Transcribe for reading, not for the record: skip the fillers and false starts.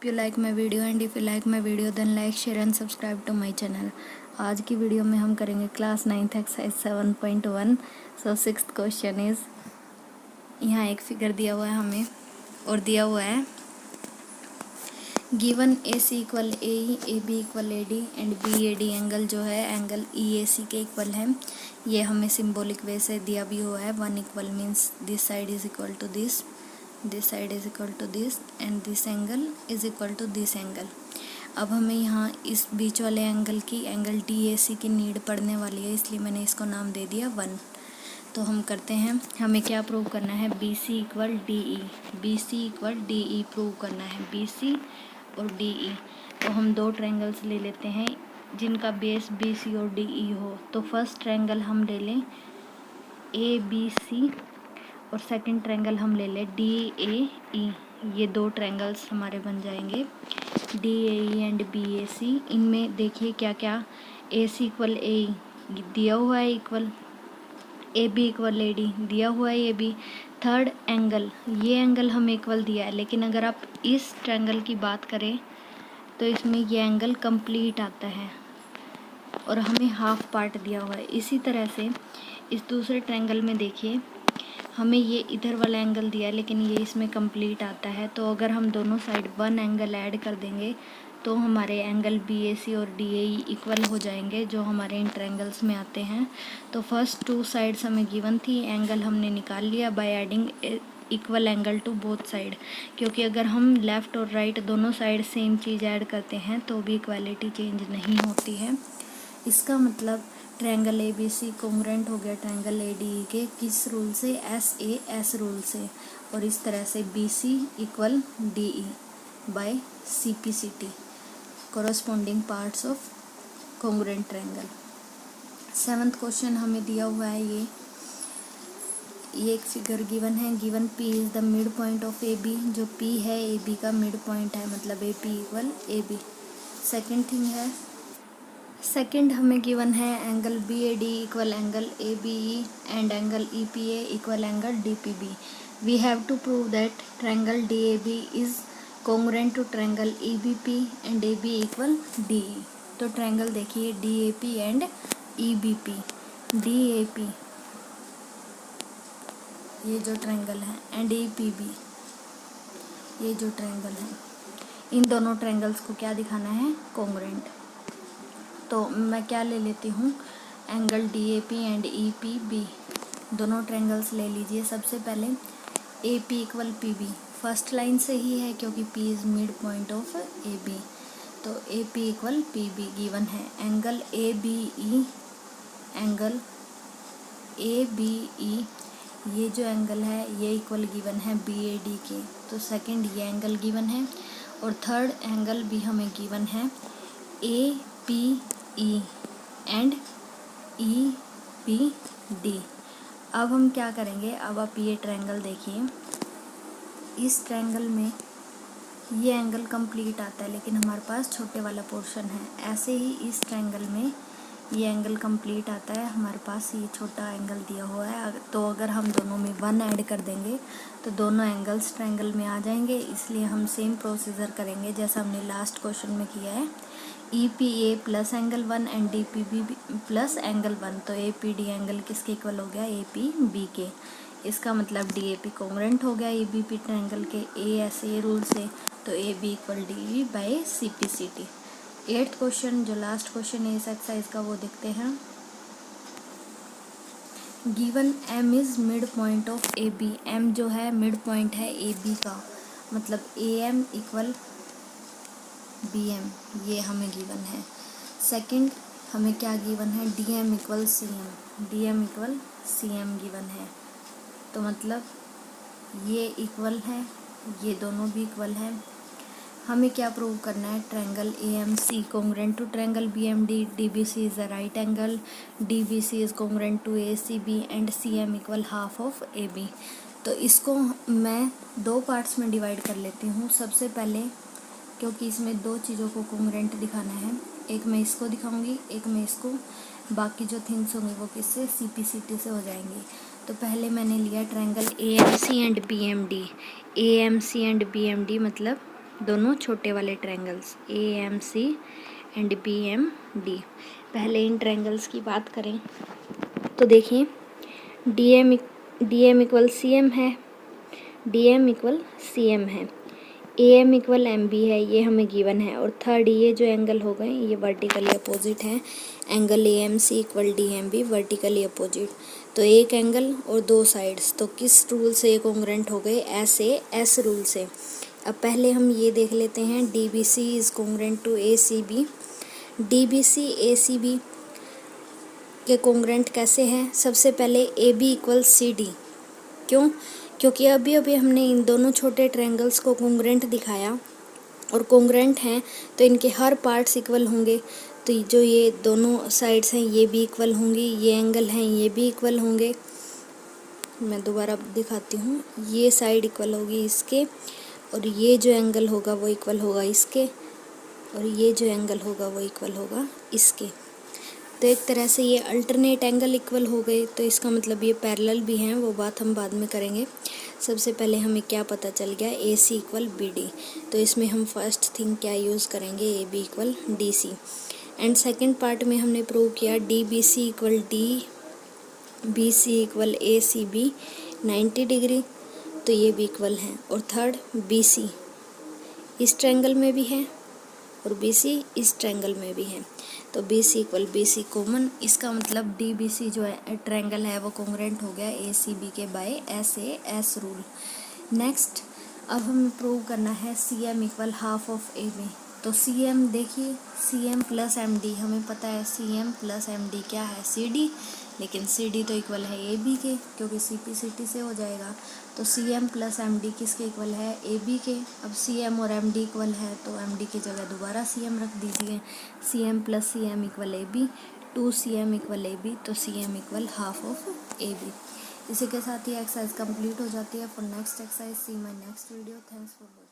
If you like my video and if you like my video then like, share and subscribe to my channel। आज की video में हम करेंगे class 9th exercise 7.1। So 6th question is, यहाँ एक figure दिया हुआ है हमें और दिया हुआ है given A C equal A B equal A D and B A D angle जो है एंगल ई ए सी के इक्वल है। ये हमें सिम्बॉलिक वे से दिया भी हुआ है। One equal means this side is equal to this side is equal to this and this angle is equal to this angle. अब हमें यहाँ इस बीच वाले एंगल की एंगल डी ए सी की नीड पड़ने वाली है, इसलिए मैंने इसको नाम दे दिया 1। तो हम करते हैं, हमें क्या प्रूव करना है, B C equal D E, B C equal D E prove करना है, बी सी और डी ई। तो हम दो ट्रायंगल्स ले लेते हैं जिनका बेस बी सी और डी ई हो। तो फर्स्ट ट्रायंगल हम ले लें ए बी सी और सेकंड ट्रायंगल हम ले लें डी ए ई। ये दो ट्रायंगल्स हमारे बन जाएंगे D A E and B A C. इनमें देखिए क्या क्या, ए सी इक्वल ए ई दिया हुआ है, equal A B equal A D दिया हुआ है, ए बी। थर्ड एंगल, ये एंगल हमें इक्वल दिया है, लेकिन अगर आप इस ट्रायंगल की बात करें तो इसमें ये एंगल कंप्लीट आता है और हमें हाफ पार्ट दिया हुआ है। इसी तरह से इस दूसरे ट्रायंगल में देखिए, हमें ये इधर वाला एंगल दिया है लेकिन ये इसमें कंप्लीट आता है। तो अगर हम दोनों साइड 1 एंगल ऐड कर देंगे तो हमारे एंगल बी ए सी और डी ए ई इक्वल हो जाएंगे, जो हमारे इन ट्रायंगल्स में आते हैं। तो फर्स्ट 2 साइड्स हमें गिवन थी, एंगल हमने निकाल लिया by adding equal angle to both side. क्योंकि अगर हम लेफ़्ट और राइट दोनों साइड सेम चीज़ ऐड करते हैं तो भी इक्वालिटी चेंज नहीं होती है। इसका मतलब triangle A B C congruent हो गया ट्रायंगल ए डी ई के, किस रूल से, एस रूल से। और इस तरह से B C equal D E by C P C T, corresponding parts of congruent triangle. 7th question हमें दिया हुआ है ये एक फिगर गिवन है, given P is the mid point of A B. जो पी है ए बी का मिड पॉइंट है, मतलब A P equal A B. Second हमें गिवन है angle B A D equal angle A B E and angle E P A equal angle D P B. We have to prove that triangle D A B is congruent to triangle E B P and A B equal D E. तो triangle देखिए D A P and E B P. D A P ये जो triangle है and A P B ये जो triangle है, इन दोनों triangles को क्या दिखाना है, कॉन्ग्रुएंट। तो मैं क्या ले लेती हूँ, angle D A P and E P B, दोनों ट्रायंगल्स ले लीजिए। सबसे पहले A P equal P B, first line से ही है क्योंकि P is mid point of A B. तो A P equal P B given है। Angle A B E, angle A B E ये जो एंगल है ये इक्वल गिवन है बी ए डी के। तो सेकंड ये एंगल गिवन है और थर्ड एंगल भी हमें गिवन है A P E and E P D. अब हम क्या करेंगे, अब आप ये ट्रायंगल देखिए, इस ट्रायंगल में ये एंगल कंप्लीट आता है लेकिन हमारे पास छोटे वाला पोर्शन है। ऐसे ही इस ट्रायंगल में ये एंगल कंप्लीट आता है, हमारे पास ये छोटा एंगल दिया हुआ है। तो अगर हम दोनों में 1 ऐड कर देंगे तो दोनों एंगल्स ट्रायंगल में आ जाएंगे। इसलिए हम सेम प्रोसीजर करेंगे जैसा हमने लास्ट क्वेश्चन में किया है, E P A plus angle 1 and D P B plus angle 1। तो ए पी डी एंगल किसके इक्वल हो गया, ए पी बी के। इसका मतलब डी ए पी कॉन्ग्रुएंट हो गया ए बी पी ट्रायंगल के ए रूल से। तो A B equal D E by C P C T. 8th question जो लास्ट क्वेश्चन है इस एक्सरसाइज का, वो देखते हैं। Given M is mid point of A B, M जो है मिड पॉइंट है ए बी का, मतलब A M equal B M, ये हमें गिवन है। सेकंड हमें क्या गिवन है, D M equal C M, D M equal C M given है। तो मतलब ये इक्वल है, ये दोनों भी इक्वल है। हमें क्या प्रूव करना है, triangle A M C congruent to triangle B M D, D B C is the right angle, D B C is congruent to A C B and C M equal half of A B. तो इसको मैं 2 parts में divide कर लेती हूँ। सबसे पहले, क्योंकि इसमें 2 चीज़ों को कॉन्ग्रुएंट दिखाना है, एक मैं इसको दिखाऊंगी, एक मैं इसको, बाकी जो थिंग्स होंगे वो किससे, सी पी सी टी से हो जाएंगी। तो पहले मैंने लिया triangle A M C and B M D. A M C and B M D मतलब दोनों छोटे वाले triangles A M C and B M D. पहले इन ट्रायंगल्स की बात करें तो देखिए D M equal C M है, D M equal C M है, A M equal M B है, ये हमें गिवन है। और थर्ड ये जो एंगल हो गए ये वर्टिकली अपोजिट हैं, angle A M C equal D M B vertically opposite. तो एक एंगल और दो साइड्स, तो किस रूल से ये कॉन्ग्रुएंट हो गए, एस रूल से। अब पहले हम ये देख लेते हैं D B C is congruent to A C B. D B C A C B के कॉन्ग्रुएंट कैसे हैं, सबसे पहले A B equal C D. क्यों, क्योंकि अभी अभी हमने इन दोनों छोटे ट्रायंगल्स को कॉन्ग्रुएंट दिखाया और कॉन्ग्रुएंट हैं तो इनके हर पार्ट्स इक्वल होंगे। तो जो ये दोनों साइड्स हैं ये भी इक्वल होंगी, ये एंगल हैं ये भी इक्वल होंगे। मैं दोबारा दिखाती हूँ, ये साइड इक्वल होगी इसके, और ये जो एंगल होगा वो इक्वल होगा इसके, और ये जो एंगल होगा वो इक्वल होगा इसके। तो एक तरह से ये अल्टरनेट एंगल इक्वल हो गए, तो इसका मतलब ये पैरेलल भी हैं, वो बात हम बाद में करेंगे। सबसे पहले हमें क्या पता चल गया, A C equal B D. तो इसमें हम फर्स्ट थिंग क्या यूज़ करेंगे, A B equal D C. And second part में हमने प्रूव किया D B C equal D B C equal A C B 90 degree, तो ये भी इक्वल हैं। और थर्ड बी सी इस ट्रायंगल में भी है और बी सी इस ट्रायंगल में भी है, तो B C equal B C common. इसका मतलब डी बी सी जो है ट्रायंगल है वो कॉन्ग्रुएंट हो गया ए सी बी के बाय एस रूल। नेक्स्ट अब हमें प्रूव करना है C M equal half of A B. तो सी एम देखिए, C M plus M D, हमें पता है C M plus M D क्या है, सी डी, लेकिन सी डी तो इक्वल है ए बी के, क्योंकि सी पी सी टी से हो जाएगा। तो C M plus M D किसके इक्वल है, ए बी के। अब सी एम और एम डी इक्वल है तो एम डी की जगह दोबारा सी एम रख दीजिए। C M plus C M equal A B, 2 C M equal A B, तो C M equal half of A B. इसी के साथ ही एक्सरसाइज कंप्लीट हो जाती है। For next exercise see my next video. Thanks for watching.